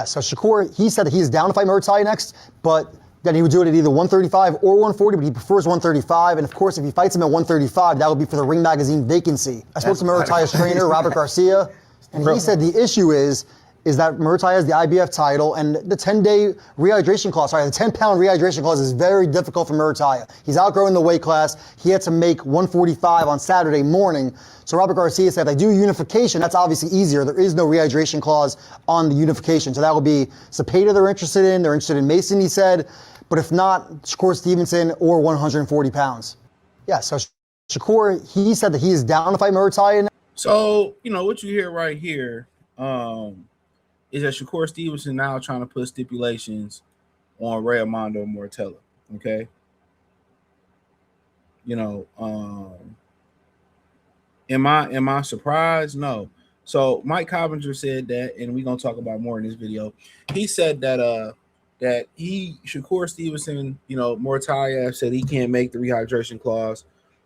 Yeah, so Shakur, he said that he's down to fight Muratalla next, but then he would do it at either 135 or 140, but he prefers 135. And of course, if he fights him at 135, that would be for the Ring Magazine vacancy. I spoke to Muratalla's trainer, Robert Garcia, and he said the issue is that Muratalla has the IBF title, and the 10-day rehydration clause, the 10-pound rehydration clause is very difficult for Muratalla. He's outgrowing the weight class. He had to make 145 on Saturday morning. So Robert Garcia said if they do unification, that's obviously easier. There is no rehydration clause on the unification. So that will be Cepeda they're interested in. They're interested in Mason, he said. But if not, Shakur Stevenson or 140 pounds. Yeah, so Shakur, he said that he is down to fight Muratalla. So, what you hear right here, is that Shakur Stevenson now trying to put stipulations on Raymond and Muratalla. Okay. Am I surprised? No. So Mike Coppinger said that, and we're gonna talk about more in this video. He said that Shakur Stevenson, Muratalla said he can't make the rehydration clause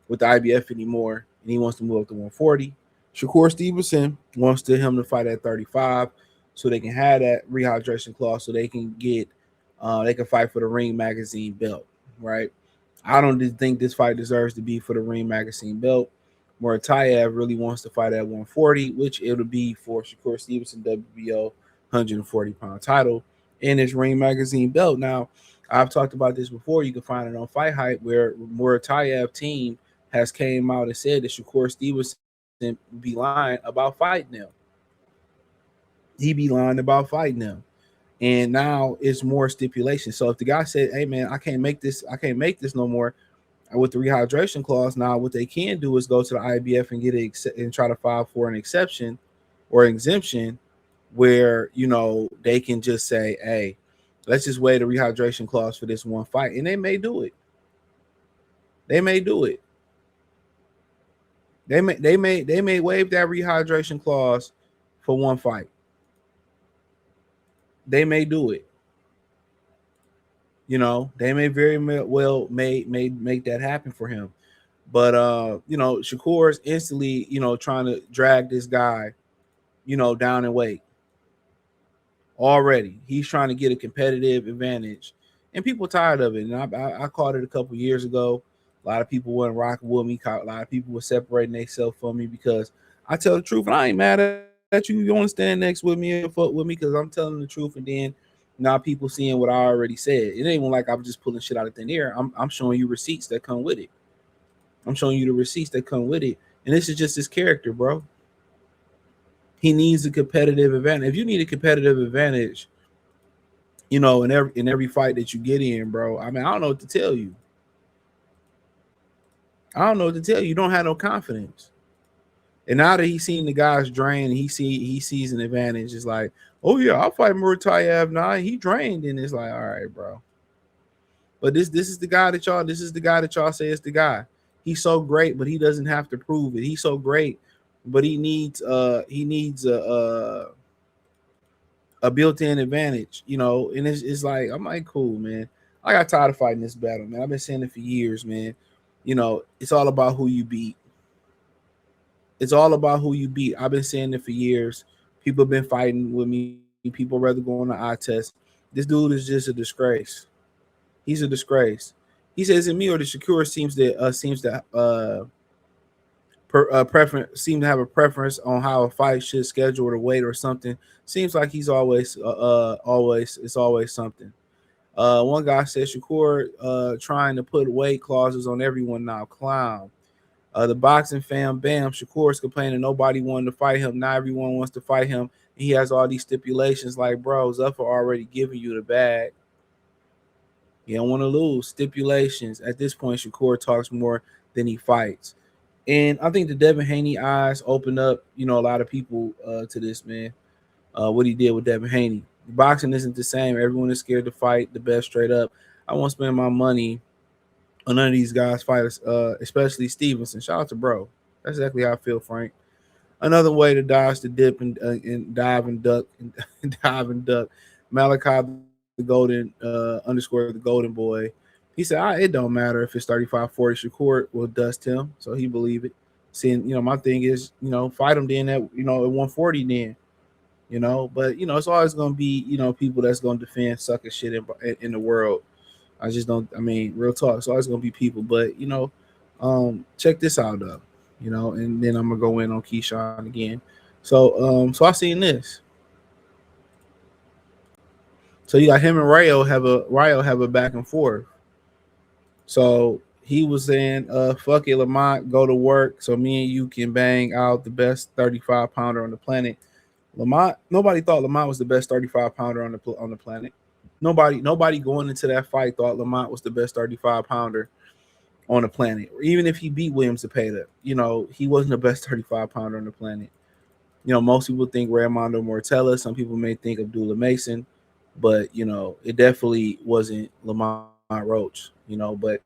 with the IBF anymore, and he wants to move up to 140. Shakur Stevenson wants him to fight at 35. So they can have that rehydration clause, so they can get, they can fight for the Ring Magazine belt, right? I don't think this fight deserves to be for the Ring Magazine belt. Muratalla really wants to fight at 140, which it'll be for Shakur Stevenson WBO 140-pound title and his Ring Magazine belt. Now, I've talked about this before. You can find it on Fight Hype, where Muratalla team has came out and said that Shakur Stevenson be lying about fighting them. He be lying about fighting them, and now it's more stipulation. So if the guy said, "Hey man, I can't make this no more with the rehydration clause," now what they can do is go to the IBF and get it and try to file for an exception or exemption, where they can just say, "Hey, let's just waive the rehydration clause for this one fight," and they may do it. They may do it. They may waive that rehydration clause for one fight. They may do it. They may very well make that happen for him. But Shakur's instantly, trying to drag this guy, down in weight. Already. He's trying to get a competitive advantage. And people tired of it. And I called it a couple years ago. A lot of people weren't rocking with me. A lot of people were separating themselves from me because I tell the truth, and I ain't mad at you. You want to stand next with me and fuck with me because I'm telling the truth, and then now people seeing what I already said. It ain't even like I'm just pulling shit out of thin air. I'm showing you receipts that come with it. I'm showing you the receipts that come with it, and this is just his character, bro. He needs a competitive advantage. If you need a competitive advantage, in every fight that you get in, bro, I mean, I don't know what to tell you. You don't have no confidence. And now that he's seen the guys drain, he sees an advantage. It's like, oh yeah, I'll fight Muratalla now. He drained, and it's like, all right, bro. But this is the guy that y'all say is the guy. He's so great, but he doesn't have to prove it. He's so great, but he needs a built-in advantage, And it's like, I'm like, cool, man. I got tired of fighting this battle, man. I've been saying it for years, man. It's all about who you beat. It's all about who you beat. I've been saying it for years. People have been fighting with me. People rather go on the eye test. This dude is just a disgrace. He's a disgrace. He says in me, or the Shakur seems to have a preference on how a fight should schedule or weight or something. Seems like he's always something. One guy said Shakur trying to put weight clauses on everyone now. Clown. The boxing fan, bam, Shakur's complaining nobody wanted to fight him. Now everyone wants to fight him. He has all these stipulations like, bro, Zuffa already giving you the bag. You don't want to lose. Stipulations. At this point, Shakur talks more than he fights. And I think the Devin Haney eyes opened up, a lot of people to this, man. What he did with Devin Haney. Boxing isn't the same. Everyone is scared to fight the best straight up. I won't spend my money on none of these guys fighters, especially Stevenson. Shout out to bro. That's exactly how I feel, Frank. Another way to dodge the dip and dive and duck and dive and duck. Malachi the Golden _the Golden Boy. He said, it don't matter if it's 35-40. Shakur will dust him, so he believe it. Seeing, my thing is, fight him then at 140 then. you know. But you know, it's always gonna be, you know, people that's gonna defend sucker shit in the world. I just don't. I mean, real talk. It's always gonna be people. But you know, check this out though. You know, and then I'm gonna go in on Keyshawn again. So I seen this. So you got him and Rayo have a back and forth. So he was saying, fuck it, Lamont, go to work so me and you can bang out the best 35 pounder on the planet. Lamont, nobody thought Lamont was the best 35 pounder on the planet. Nobody going into that fight thought Lamont was the best 35 pounder on the planet. Even if he beat Williams Zepeda, you know, he wasn't the best 35 pounder on the planet. You know, most people think Raymond or Muratalla. Some people may think Abdullah Mason, but you know, it definitely wasn't Lamont Roach. You know, but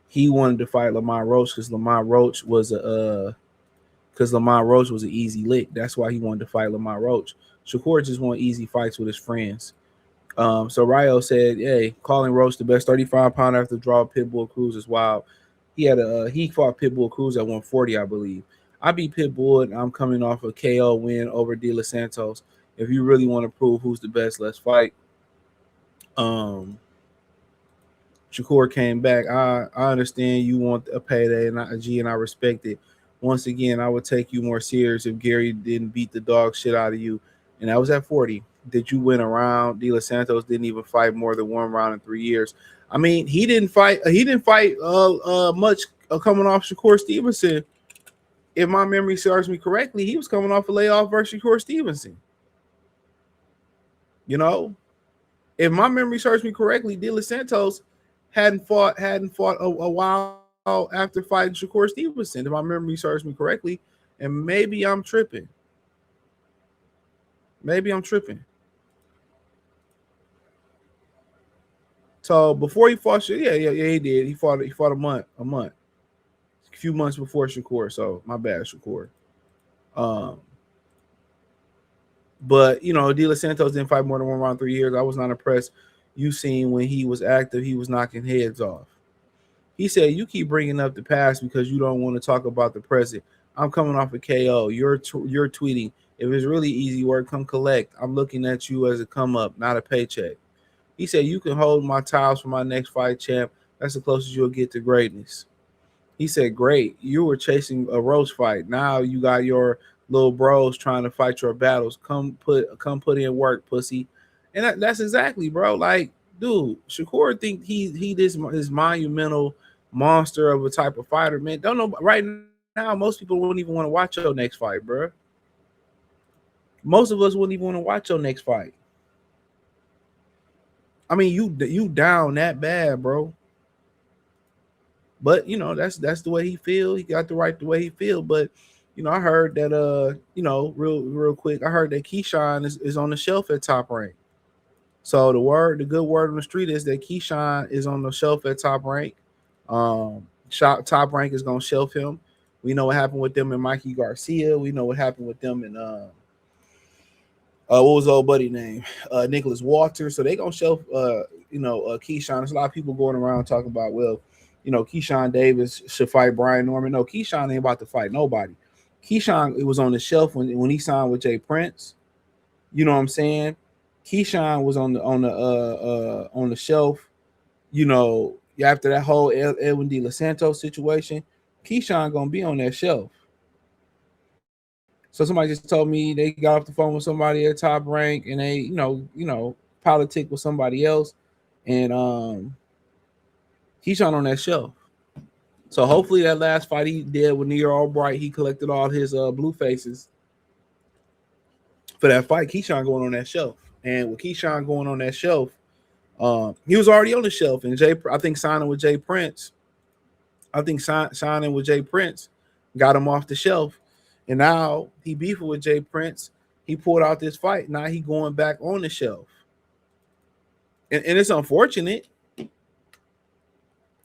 he wanted to fight Lamont Roach because Lamont Roach was an easy lick. That's why he wanted to fight Lamont Roach. Shakur just want easy fights with his friends. So Rayo said, "Hey, calling Roach the best 35 pounder after draw Pitbull Cruz is wild." He fought Pitbull Cruz at 140, I believe. I beat Pitbull, and I'm coming off a KO win over De Los Santos. If you really want to prove who's the best, let's fight. Shakur came back. I understand you want a payday and I respect it. Once again, I would take you more serious if Gary didn't beat the dog shit out of you. And that was at 40. Did you win a round? De Los Santos didn't even fight more than one round in 3 years. I mean, he didn't fight much coming off Shakur Stevenson. If my memory serves me correctly, he was coming off a layoff versus Shakur Stevenson. You know, if my memory serves me correctly, De Los Santos hadn't fought a while after fighting Shakur Stevenson, if my memory serves me correctly. And maybe I'm tripping. So before he fought, yeah, he did. He fought a few months before Shakur. So my bad, Shakur. But you know, De Los Santos didn't fight more than one round in 3 years. I was not impressed. You seen when he was active, he was knocking heads off. He said, "You keep bringing up the past because you don't want to talk about the present. I'm coming off a KO. You're tweeting. If it's really easy work, come collect. I'm looking at you as a come up, not a paycheck." He said, "You can hold my titles for my next fight, champ. That's the closest you'll get to greatness." He said, "Great. You were chasing a roast fight. Now you got your little bros trying to fight your battles. Come put in work, pussy." And that's exactly, bro. Like, dude, Shakur think he this monumental monster of a type of fighter, man. Don't know right now. Most people wouldn't even want to watch your next fight, bro. Most of us wouldn't even want to watch your next fight. I mean, you down that bad, bro. But you know, that's the way he feel. He got the right the way he feel. But you know, I heard that you know, real quick, I heard that Keyshawn is on the shelf at Top Rank. So the good word on the street is that Keyshawn is on the shelf at Top Rank. Top Rank is gonna shelf him. We know what happened with them and Mikey Garcia. We know what happened with them and what was old buddy name? Nicholas Walters. So they gonna shelf Keyshawn. There's a lot of people going around talking about, well, you know, Keyshawn Davis should fight Brian Norman. No, Keyshawn ain't about to fight nobody. Keyshawn, it was on the shelf when he signed with Jay Prince. You know what I'm saying? Keyshawn was on the shelf. You know, after that whole Edwin De Los Santos situation, Keyshawn gonna be on that shelf. So somebody just told me they got off the phone with somebody at Top Rank and they, politic with somebody else, and Keyshawn on that shelf. So hopefully that last fight he did with New Year Albright, he collected all his blue faces for that fight. Keyshawn going on that shelf, and with Keyshawn going on that shelf, he was already on the shelf, and I think signing with Jay Prince got him off the shelf. And now he beefing with Jay Prince. He pulled out this fight. Now he going back on the shelf. And it's unfortunate.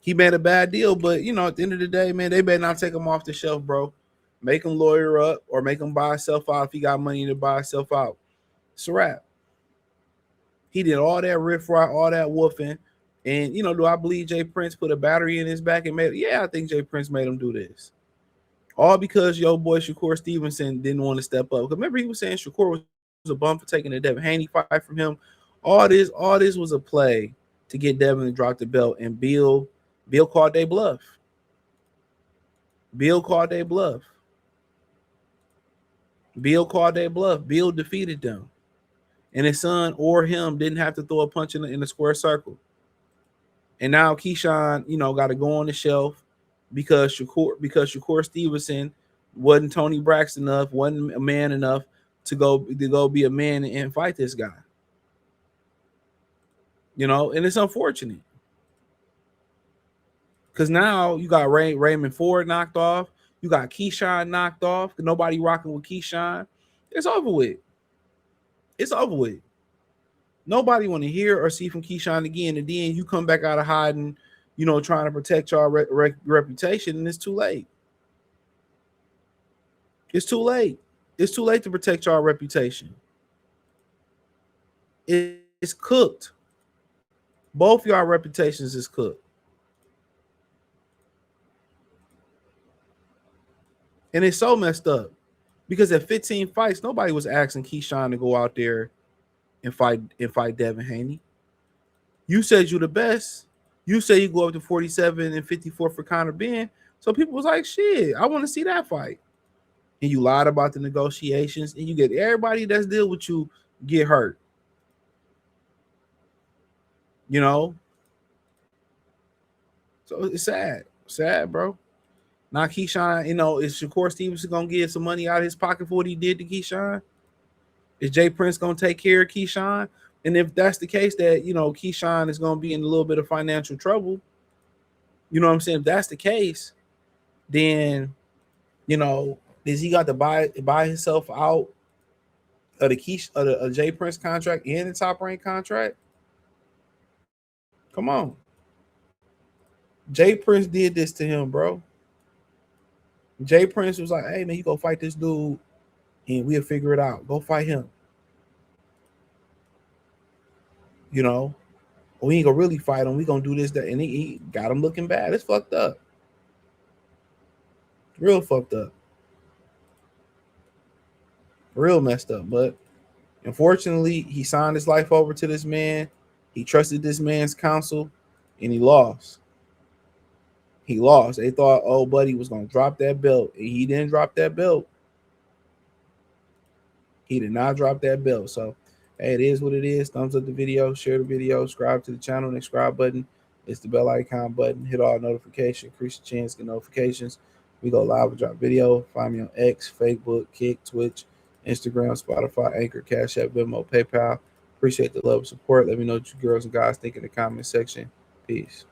He made a bad deal, but, at the end of the day, man, they better not take him off the shelf, bro. Make him lawyer up or make him buy himself out if he got money to buy himself out. It's a wrap. He did all that riffraff, all that woofing. And, do I believe Jay Prince put a battery in his back and made it? Yeah, I think Jay Prince made him do this. All because your boy Shakur Stevenson didn't want to step up. Because remember, he was saying Shakur was a bum for taking the Devin Haney fight from him. All this was a play to get Devin to drop the belt, and Bill called their bluff. Bill called their bluff. Bill defeated them. And his son or him didn't have to throw a punch in the square circle. And now Keyshawn, got to go on the shelf because Shakur Stevenson wasn't Tony Braxton enough, wasn't a man enough to go be a man and fight this guy. And it's unfortunate. Because now you got Raymond Ford knocked off. You got Keyshawn knocked off. Nobody rocking with Keyshawn. It's over with. It's over with. Nobody want to hear or see from Keyshawn again. And then you come back out of hiding, trying to protect your reputation, and it's too late. It's too late. It's too late to protect your reputation. It's cooked. Both y'all reputations is cooked. And it's so messed up because at 15 fights, nobody was asking Keyshawn to go out there and fight Devin Haney. You said you're the best. You say you go up to 47 and 54 for Conor Ben. So people was like, shit, I want to see that fight. And you lied about the negotiations, and you get everybody that's deal with you get hurt. So it's sad. Sad, bro. Now Keyshawn, is Shakur Stevenson gonna get some money out of his pocket for what he did to Keyshawn? Is Jay Prince gonna take care of Keyshawn? And if that's the case, that Keyshawn is gonna be in a little bit of financial trouble. You know what I'm saying? If that's the case, then is he got to buy himself out of the Jay Prince contract and the Top Rank contract? Come on. Jay Prince did this to him, bro. Jay Prince was like, hey, man, you go fight this dude and we'll figure it out. Go fight him. We ain't gonna really fight him. We gonna do this, that. And he got him looking bad. It's fucked up. Real fucked up. Real messed up. But unfortunately, he signed his life over to this man. He trusted this man's counsel, and he lost. He lost. They thought, oh, buddy was going to drop that belt. And he didn't drop that belt. He did not drop that belt. So, hey, it is what it is. Thumbs up the video. Share the video. Subscribe to the channel. Next subscribe button. It's the bell icon button. Hit all notifications. Increase your chance to get notifications. We go live and drop video. Find me on X, Facebook, Kick, Twitch, Instagram, Spotify, Anchor, Cash App, Venmo, PayPal. Appreciate the love and support. Let me know what you girls and guys think in the comment section. Peace.